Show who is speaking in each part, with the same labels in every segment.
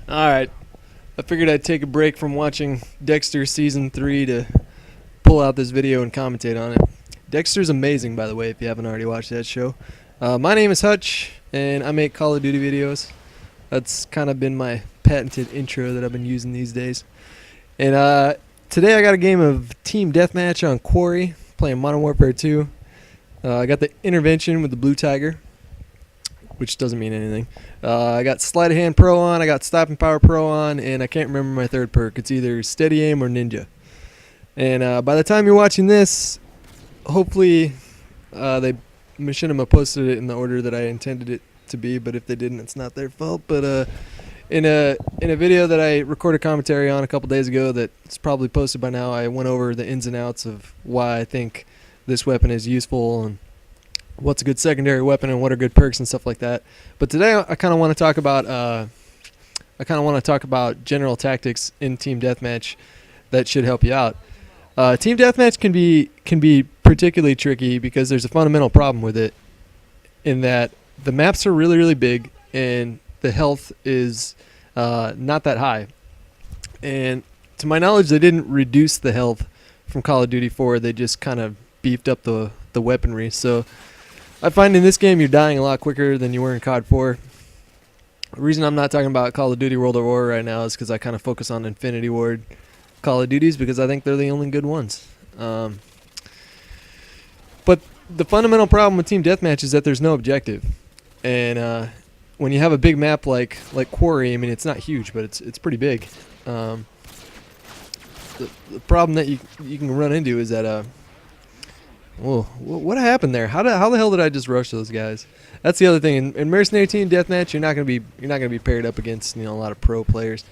Speaker 1: Alright, I figured I'd take a break from watching Dexter Season 3 to pull out this video and commentate on it. Dexter's amazing, by the way, if you haven't already watched that show. My name is Hutch, and I make Call of Duty videos. That's kind of been my patented intro that I've been using these days. And today I got a game of Team Deathmatch on Quarry, playing Modern Warfare 2. I got the Intervention with the Blue Tiger, which doesn't mean anything. I got Sleight of Hand Pro on, I got Stopping Power Pro on, and I can't remember my third perk. It's either Steady Aim or Ninja. And by the time you're watching this, hopefully Machinima posted it in the order that I intended it to be, but if they didn't, it's not their fault. But in a video that I recorded commentary on a couple days ago that's probably posted by now, I went over the ins and outs of why I think this weapon is useful and what's a good secondary weapon and what are good perks and stuff like that. But today I kind of want to talk about general tactics in Team Deathmatch that should help you out. Team Deathmatch can be particularly tricky because there's a fundamental problem with it, in that the maps are really, really big and the health is not that high. And to my knowledge, they didn't reduce the health from Call of Duty 4. They just kind of beefed up the weaponry. So I find in this game you're dying a lot quicker than you were in COD 4. The reason I'm not talking about Call of Duty World at War right now is because I kind of focus on Infinity Ward Call of Duties because I think they're the only good ones. But the fundamental problem with Team Deathmatch is that there's no objective. And when you have a big map like Quarry, I mean, it's not huge, but it's pretty big. The problem that you can run into is that whoa, what happened there? How the hell did I just rush those guys? That's the other thing. In Mercenary Team Deathmatch, you're not gonna be paired up against a lot of pro players.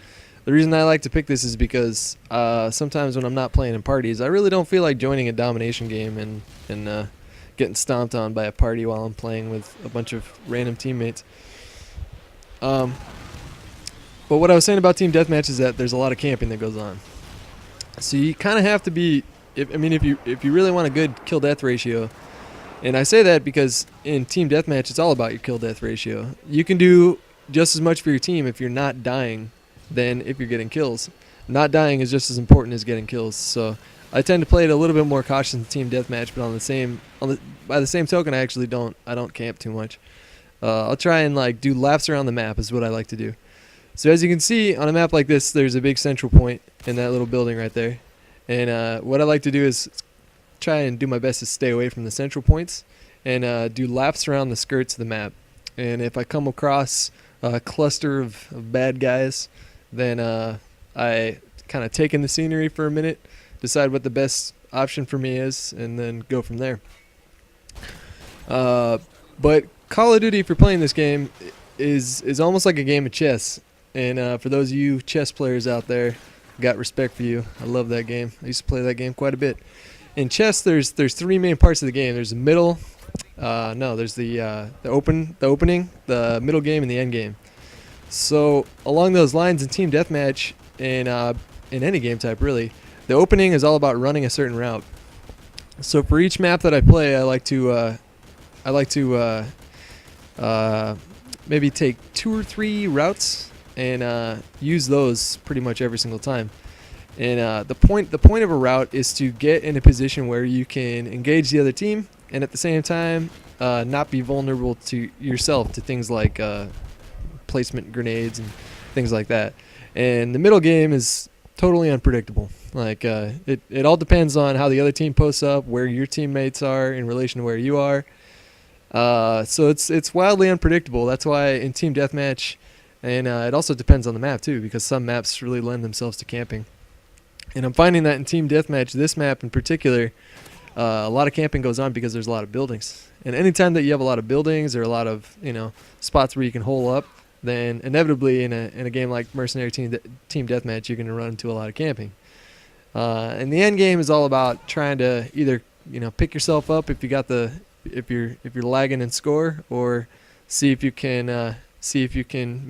Speaker 1: The reason I like to pick this is because sometimes when I'm not playing in parties, I really don't feel like joining a domination game and getting stomped on by a party while I'm playing with a bunch of random teammates. But what I was saying about Team Deathmatch is that there's a lot of camping that goes on. So you kind of have to be. If you really want a good kill-death ratio, and I say that because in Team Deathmatch it's all about your kill-death ratio. You can do just as much for your team if you're not dying than if you're getting kills. Not dying is just as important as getting kills. So I tend to play it a little bit more cautious in Team Deathmatch, but by the same token, I don't camp too much. I'll try and do laps around the map is what I like to do. So as you can see on a map like this, there's a big central point in that little building right there. And what I like to do is try and do my best to stay away from the central points and do laps around the skirts of the map. And if I come across a cluster of bad guys, then I kind of take in the scenery for a minute, decide what the best option for me is, and then go from there. But Call of Duty, if you're playing this game, is almost like a game of chess. And for those of you chess players out there, got respect for you. I love that game. I used to play that game quite a bit. In chess, there's three main parts of the game. There's the middle. There's the opening, the middle game, and the end game. So along those lines, in Team Deathmatch, and in any game type really, the opening is all about running a certain route. So for each map that I play, I like to maybe take 2 or 3 routes and use those pretty much every single time. And the point of a route is to get in a position where you can engage the other team and at the same time not be vulnerable to yourself to things like placement grenades and things like that. And the middle game is totally unpredictable. It all depends on how the other team posts up, where your teammates are in relation to where you are. So it's wildly unpredictable. That's why in Team Deathmatch, and it also depends on the map too, because some maps really lend themselves to camping. And I'm finding that in Team Deathmatch, this map in particular, a lot of camping goes on because there's a lot of buildings. And anytime that you have a lot of buildings or a lot of spots where you can hole up, then inevitably in a game like Mercenary Team Deathmatch, you're going to run into a lot of camping. And the end game is all about trying to either pick yourself up if you're lagging in score, or see if you can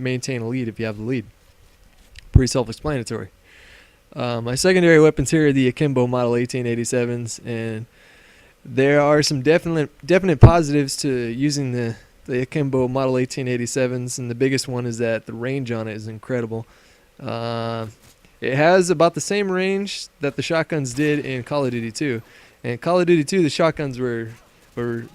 Speaker 1: maintain a lead if you have the lead. Pretty self-explanatory. My secondary weapons here are the Akimbo Model 1887s, and there are some definite positives to using the the Akimbo Model 1887s, and the biggest one is that the range on it is incredible. Uh, it has about the same range that the shotguns did in Call of Duty 2. And Call of Duty 2, the shotguns were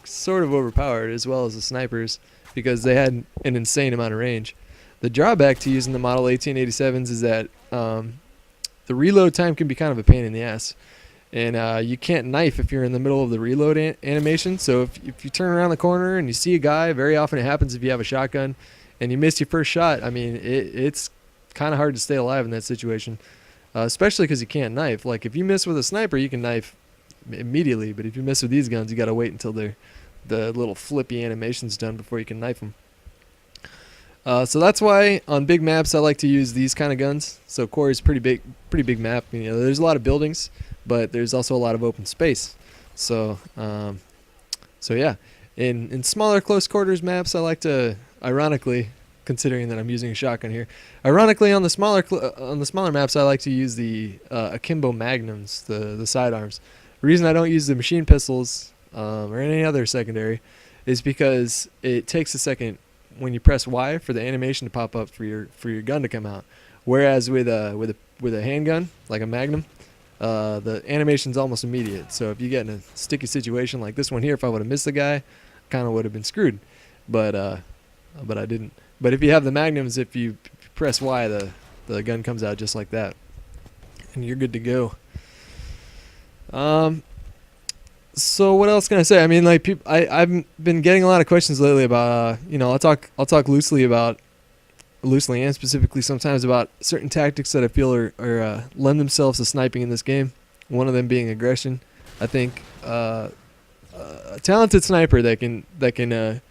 Speaker 1: sort of overpowered as well as the snipers because they had an insane amount of range. The drawback to using the Model 1887s is that the reload time can be kind of a pain in the ass. And you can't knife if you're in the middle of the reload animation. So if you turn around the corner and you see a guy, very often it happens if you have a shotgun and you miss your first shot, I mean, it's kind of hard to stay alive in that situation, especially because you can't knife. Like if you miss with a sniper, you can knife immediately, but if you miss with these guns, you got to wait until the little flippy animation's done before you can knife them. So that's why on big maps I like to use these kind of guns. So Quarry is pretty big map. You know, there's a lot of buildings, but there's also a lot of open space. So yeah, in smaller close quarters maps, I like to, ironically, considering that I'm using a shotgun here, ironically on the smaller maps, I like to use the Akimbo Magnums, the sidearms. The reason I don't use the machine pistols or any other secondary is because it takes a second when you press Y for the animation to pop up for your gun to come out. Whereas with a handgun like a Magnum, the animation's almost immediate. So if you get in a sticky situation like this one here, if I would have missed the guy, kind of would have been screwed. But I didn't. But if you have the Magnums, if you press Y, the gun comes out just like that, and you're good to go. So what else can I say? I mean, like I've been getting a lot of questions lately about I'll talk loosely and specifically sometimes about certain tactics that I feel are lend themselves to sniping in this game. One of them being aggression. I think a talented sniper that can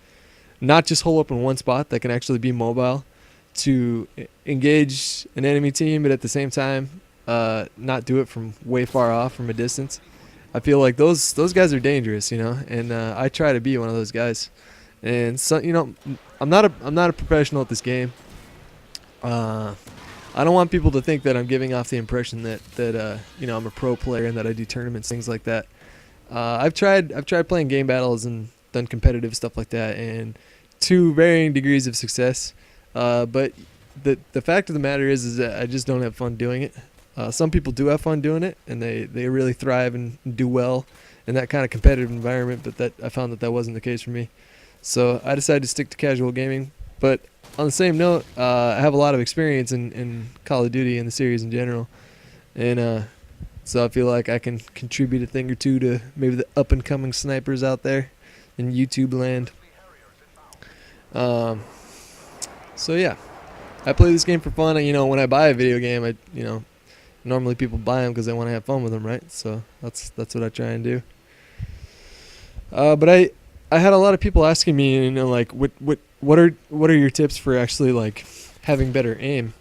Speaker 1: not just hold up in one spot, that can actually be mobile to engage an enemy team, but at the same time not do it from way far off from a distance. I feel like those guys are dangerous, and I try to be one of those guys. And so, I'm not a professional at this game. I don't want people to think that I'm giving off the impression that I'm a pro player and that I do tournaments, things like that. I've tried playing game battles and done competitive stuff like that, and to varying degrees of success. But the fact of the matter is that I just don't have fun doing it. Some people do have fun doing it, and they really thrive and do well in that kind of competitive environment, but I found that wasn't the case for me. So I decided to stick to casual gaming. But on the same note, I have a lot of experience in Call of Duty and the series in general, and so I feel like I can contribute a thing or two to maybe the up-and-coming snipers out there in YouTube land. So yeah, I play this game for fun. When I buy a video game, normally people buy them because they want to have fun with them, right? So that's what I try and do. But I had a lot of people asking me, like, what are your tips for actually like having better aim?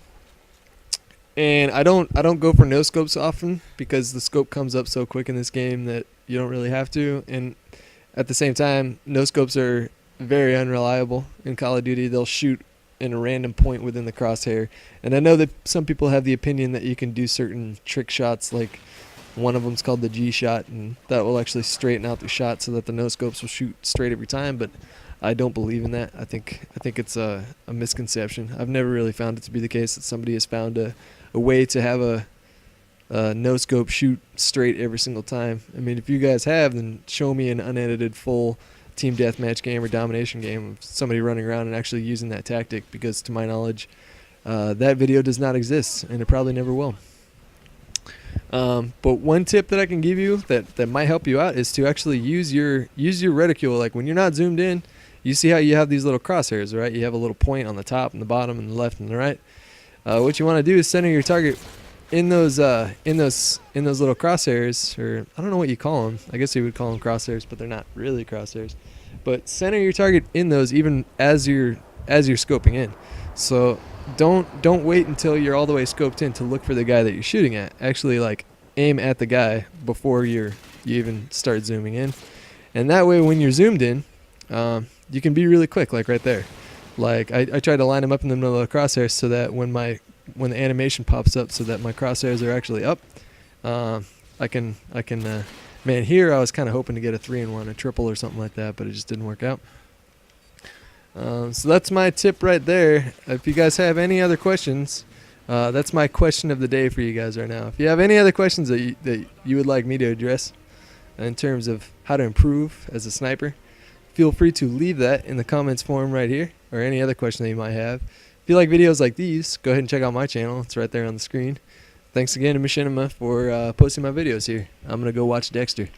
Speaker 1: And I don't go for no scopes often because the scope comes up so quick in this game that you don't really have to. And at the same time, no scopes are very unreliable in Call of Duty. They'll shoot in a random point within the crosshair. And I know that some people have the opinion that you can do certain trick shots, like one of them's called the G shot, and that will actually straighten out the shot so that the no scopes will shoot straight every time. But I don't believe in that. I think it's a misconception. I've never really found it to be the case that somebody has found a way to have a no scope shoot straight every single time. I mean, if you guys have, then show me an unedited full team deathmatch game or domination game of somebody running around and actually using that tactic, because to my knowledge that video does not exist, and it probably never will. But one tip that I can give you that might help you out is to actually use your reticule. Like when you're not zoomed in, you see how you have these little crosshairs, right? You have a little point on the top and the bottom and the left and the right. What you want to do is center your target in those little crosshairs, or I don't know what you call them. I guess you would call them crosshairs, but they're not really crosshairs. But center your target in those even as you're scoping in. So don't wait until you're all the way scoped in to look for the guy that you're shooting at. Actually, like, aim at the guy before you even start zooming in, and that way when you're zoomed in, you can be really quick, like right there. Like I try to line them up in the middle of the crosshairs so that when the animation pops up, so that my crosshairs are actually up, I can man, here I was kind of hoping to get a 3-in-1, a triple or something like that, but it just didn't work out. So that's my tip right there. If you guys have any other questions, that's my question of the day for you guys right now. If you have any other questions that you would like me to address in terms of how to improve as a sniper, feel free to leave that in the comments form right here, or any other question that you might have. If you like videos like these, go ahead and check out my channel. It's right there on the screen. Thanks again to Machima for posting my videos here. I'm going to go watch Dexter.